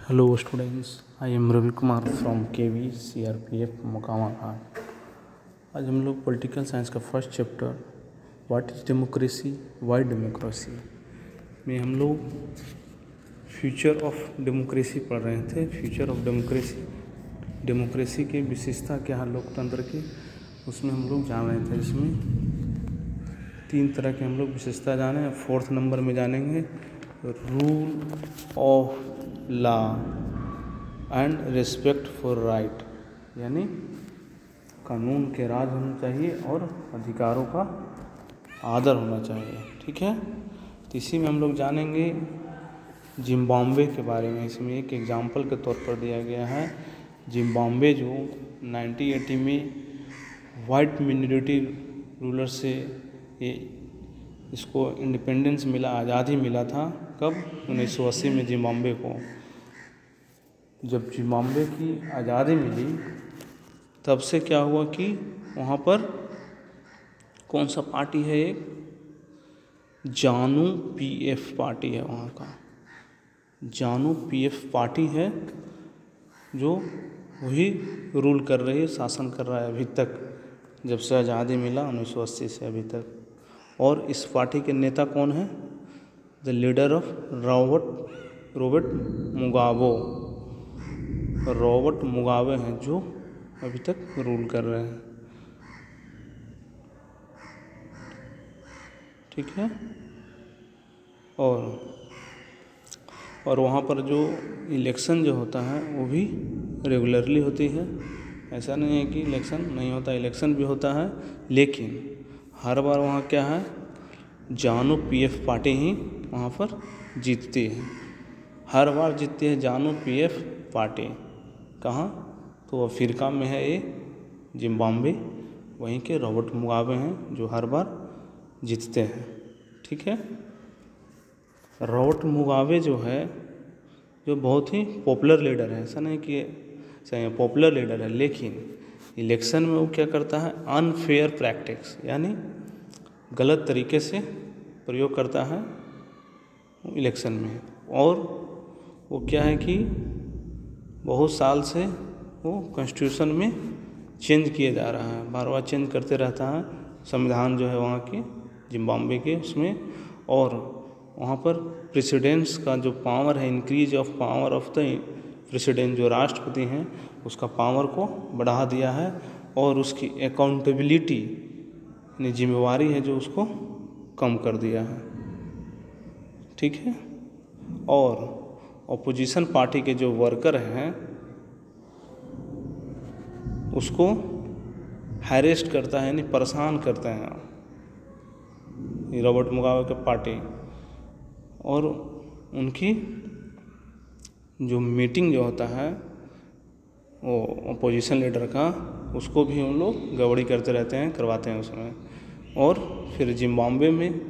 Hello students, I am Ravi Kumar from KV CRPF Mokama घाट। आज हम लोग पॉलिटिकल साइंस का first chapter what is democracy, Y democracy में हम लोग फ्यूचर ऑफ डेमोक्रेसी पढ़ रहे थे। फ्यूचर ऑफ डेमोक्रेसी की विशेषता क्या है लोकतंत्र की, उसमें हम लोग जान रहे थे। इसमें 3 तरह के हम लोग विशेषता जाने। 4th नंबर में जानेंगे rule of law and respect for right, यानी कानून के राज होना चाहिए और अधिकारों का आदर होना चाहिए। ठीक है, तो इसी में हम लोग जानेंगे जिम्बाब्वे के बारे में। इसमें एक एग्जाम्पल के तौर पर दिया गया है जिम्बाब्वे जो 1980 में वाइट मिनोरिटी रूलर से इसको इंडिपेंडेंस मिला, आज़ादी मिला था। कब? 1980 में जिम्बाब्वे को। जब जिम्बाब्वे की आज़ादी मिली तब से क्या हुआ कि वहाँ पर कौन सा पार्टी है, एक जानु पीएफ पार्टी है वहाँ का। जानु पीएफ पार्टी है जो वही रूल कर रही है, शासन कर रहा है अभी तक, जब से आज़ादी मिला 1980 से अभी तक। और इस पार्टी के नेता कौन है? The leader of Robert Mugabe हैं जो अभी तक रूल कर रहे हैं। ठीक है, और वहाँ पर जो इलेक्शन जो होता है वो भी रेगुलरली होती है। ऐसा नहीं है कि इलेक्शन नहीं होता, इलेक्शन भी होता है, लेकिन हर बार वहाँ क्या है, जानु पीएफ पार्टी ही वहाँ पर जीतती है। हर बार जीतती है जानु पीएफ पार्टी। कहाँ? तो अफ्रीका में है ये जिम्बाब्वे, वहीं के रॉबर्ट मुगाबे हैं जो हर बार जीतते हैं। ठीक है, रॉबर्ट मुगाबे जो है जो बहुत ही पॉपुलर लीडर है, ऐसा नहीं कि सही पॉपुलर लीडर है, लेकिन इलेक्शन में वो क्या करता है, अनफेयर प्रैक्टिस यानी गलत तरीके से प्रयोग करता है इलेक्शन में। और वो क्या है कि बहुत साल से वो कॉन्स्टिट्यूशन में चेंज किया जा रहा है, बार बार चेंज करते रहता है संविधान जो है वहाँ के जिम्बाब्वे के उसमें। और वहाँ पर प्रेसिडेंट्स का जो पावर है, increase of power of the president, जो राष्ट्रपति हैं उसका पावर को बढ़ा दिया है। और उसकी अकाउंटेबिलिटी यानी जिम्मेवारी है जो उसको कम कर दिया है। ठीक है, और ऑपोजिशन पार्टी के जो वर्कर हैं उसको हैरेस्ट करता है, यानी परेशान करते हैं रॉबर्ट मुगाबे के पार्टी। और उनकी जो मीटिंग जो होता है वो अपोजिशन लीडर का, उसको भी हम लोग गड़बड़ी करते रहते हैं, करवाते हैं उसमें। और फिर जिम्बाब्वे में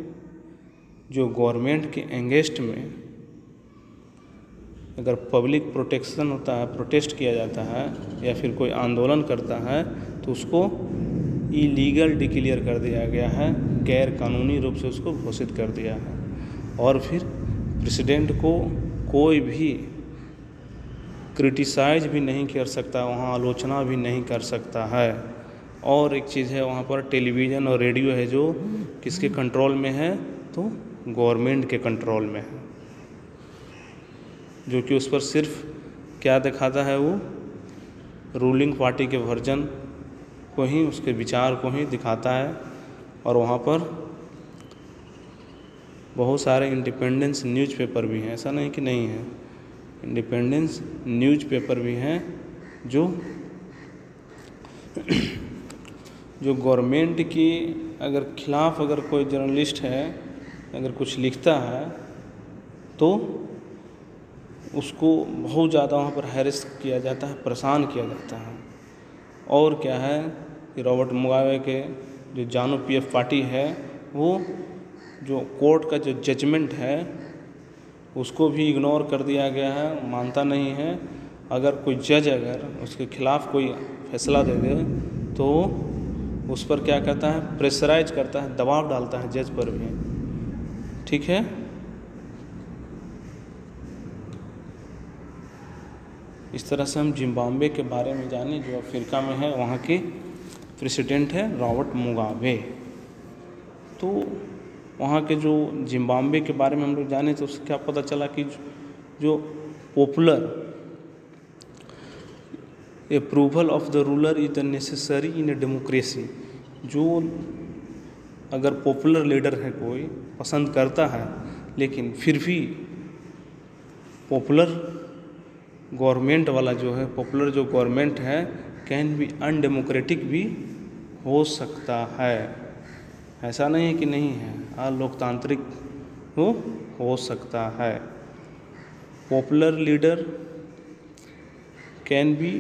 जो गवर्नमेंट के एंगेस्ट में अगर पब्लिक प्रोटेक्शन होता है, प्रोटेस्ट किया जाता है या फिर कोई आंदोलन करता है तो उसको इलीगल डिक्लेयर कर दिया गया है, गैर कानूनी रूप से उसको घोषित कर दिया है। और फिर प्रेसिडेंट को कोई भी क्रिटिसाइज भी नहीं कर सकता, वहाँ आलोचना भी नहीं कर सकता है। और एक चीज़ है वहाँ पर टेलीविज़न और रेडियो है जो किसके कंट्रोल में है, तो गवर्नमेंट के कंट्रोल में है, जो कि उस पर सिर्फ क्या दिखाता है, वो रूलिंग पार्टी के वर्जन को ही, उसके विचार को ही दिखाता है। और वहाँ पर बहुत सारे इंडिपेंडेंस न्यूज़पेपर भी हैं, ऐसा नहीं कि नहीं है, इंडिपेंडेंस न्यूज़पेपर भी हैं जो गवर्नमेंट की अगर खिलाफ अगर कोई जर्नलिस्ट है अगर कुछ लिखता है तो उसको बहुत ज़्यादा वहाँ पर हैरेस किया जाता है, परेशान किया जाता है। और क्या है कि रॉबर्ट मुगाबे के जो जानु पीएफ पार्टी है वो जो कोर्ट का जो जजमेंट है उसको भी इग्नोर कर दिया गया है, मानता नहीं है। अगर कोई जज अगर उसके खिलाफ कोई फैसला दे दे तो उस पर क्या करता है, प्रेशराइज करता है, दबाव डालता है जज पर भी। ठीक है, इस तरह से हम जिम्बाब्वे के बारे में जाने, जो अफ्रीका में है। वहाँ के प्रेसिडेंट है रॉबर्ट मुगाबे। तो वहाँ के जो जिम्बाब्वे के बारे में हम लोग जाने तो उससे क्या पता चला कि जो popular approval of the ruler is the necessary in a democracy. जो अगर पॉपुलर लीडर है कोई पसंद करता है, लेकिन फिर भी पॉपुलर गवर्नमेंट वाला जो है, पॉपुलर जो गवर्नमेंट है कैन बी अनडेमोक्रेटिक भी हो सकता है। ऐसा नहीं है कि नहीं है, अलोकतांत्रिक हो सकता है। Popular leader can be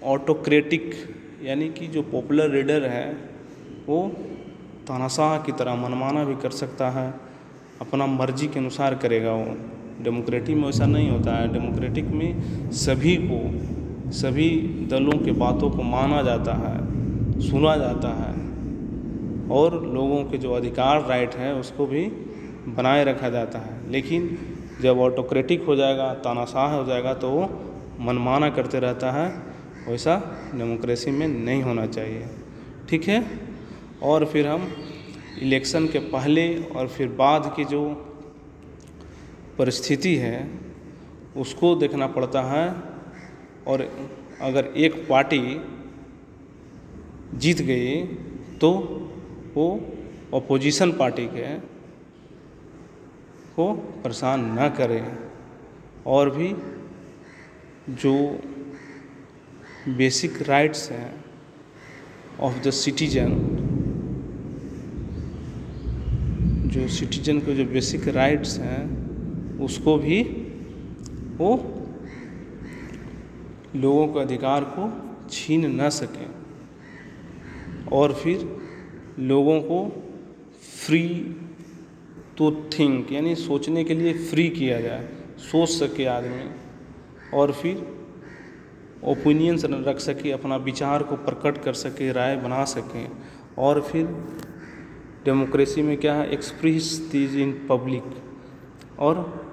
autocratic, यानी कि जो पॉपुलर लीडर है वो तानाशाह की तरह मनमाना भी कर सकता है, अपना मर्जी के अनुसार करेगा वो। डेमोक्रेटिक में ऐसा नहीं होता है। डेमोक्रेटिक में सभी दलों के बातों को माना जाता है, सुना जाता है, और लोगों के जो अधिकार राइट है उसको भी बनाए रखा जाता है। लेकिन जब ऑटोक्रेटिक हो जाएगा, तानाशाह हो जाएगा, तो वो मनमाना करते रहता है। वैसा डेमोक्रेसी में नहीं होना चाहिए। ठीक है। और फिर हम इलेक्शन के पहले और फिर बाद की जो परिस्थिति है उसको देखना पड़ता है। और अगर एक पार्टी जीत गई तो वो अपोजिशन पार्टी को परेशान न करे, और भी जो बेसिक राइट्स हैं ऑफ द सिटीजन, जो सिटीजन के जो बेसिक राइट्स हैं उसको भी वो लोगों के अधिकार को छीन न सके, और फिर लोगों को फ्री टू थिंक, यानी सोचने के लिए फ्री किया जाए, सोच सके आदमी, और फिर ओपिनियंस रख सके, अपना विचार को प्रकट कर सके, राय बना सके। और फिर डेमोक्रेसी में क्या है, एक्सप्रेस दीज इन पब्लिक, और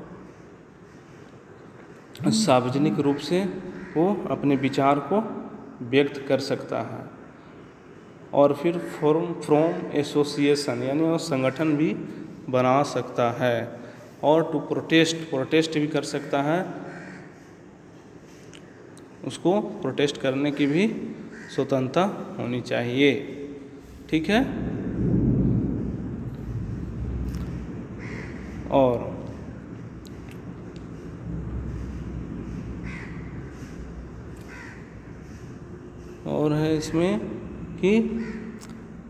सार्वजनिक रूप से वो अपने विचार को व्यक्त कर सकता है। और फिर फ्रॉम एसोसिएशन, यानी वो संगठन भी बना सकता है। और टू प्रोटेस्ट भी कर सकता है, उसको प्रोटेस्ट करने की भी स्वतंत्रता होनी चाहिए। ठीक है। और है इसमें कि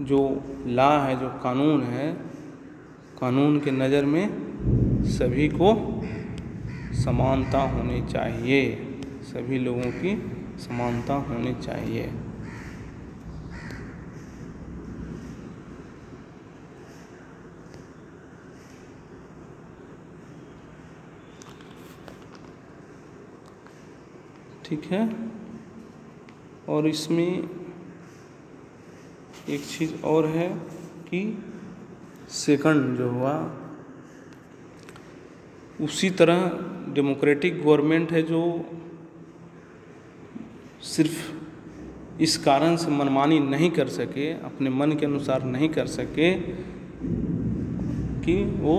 जो लॉ है, जो कानून है, कानून के नज़र में सभी को समानता होनी चाहिए, सभी लोगों की समानता होनी चाहिए। ठीक है। और इसमें एक चीज़ और है कि सेकंड जो हुआ, उसी तरह डेमोक्रेटिक गवर्नमेंट है जो सिर्फ इस कारण से मनमानी नहीं कर सके, अपने मन के अनुसार नहीं कर सके कि वो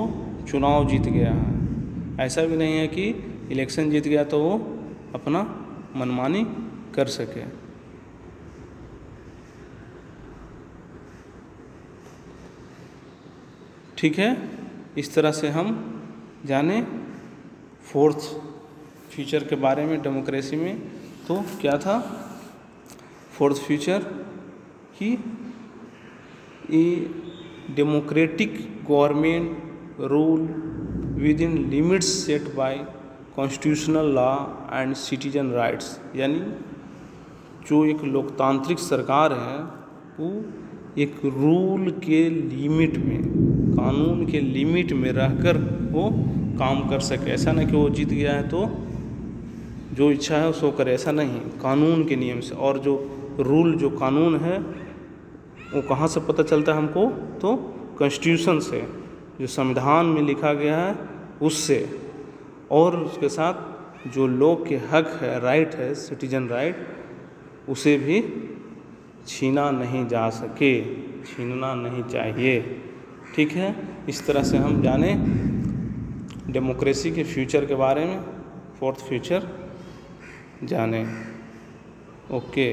चुनाव जीत गया है। ऐसा भी नहीं है कि इलेक्शन जीत गया तो वो अपना मनमानी कर सके। ठीक है। इस तरह से हम जाने फोर्थ फीचर के बारे में डेमोक्रेसी में। तो क्या था फोर्थ फीचर कि a democratic government rule within limits set by constitutional law and citizen rights, यानी जो एक लोकतांत्रिक सरकार है वो एक रूल के लिमिट में, कानून के लिमिट में रहकर वो काम कर सके। ऐसा नहीं कि वो जीत गया है तो जो इच्छा है उसको करे, ऐसा नहीं, कानून के नियम से। और जो रूल, जो कानून है वो कहाँ से पता चलता है हमको, तो कॉन्स्टिट्यूशन से, जो संविधान में लिखा गया है उससे। और उसके साथ जो लोग के हक है, राइट है, सिटीजन राइट, उसे भी छीना नहीं जा सके, छीनना नहीं चाहिए। ठीक है, इस तरह से हम जाने डेमोक्रेसी के फ्यूचर के बारे में, फोर्थ फ्यूचर जाने। ओके।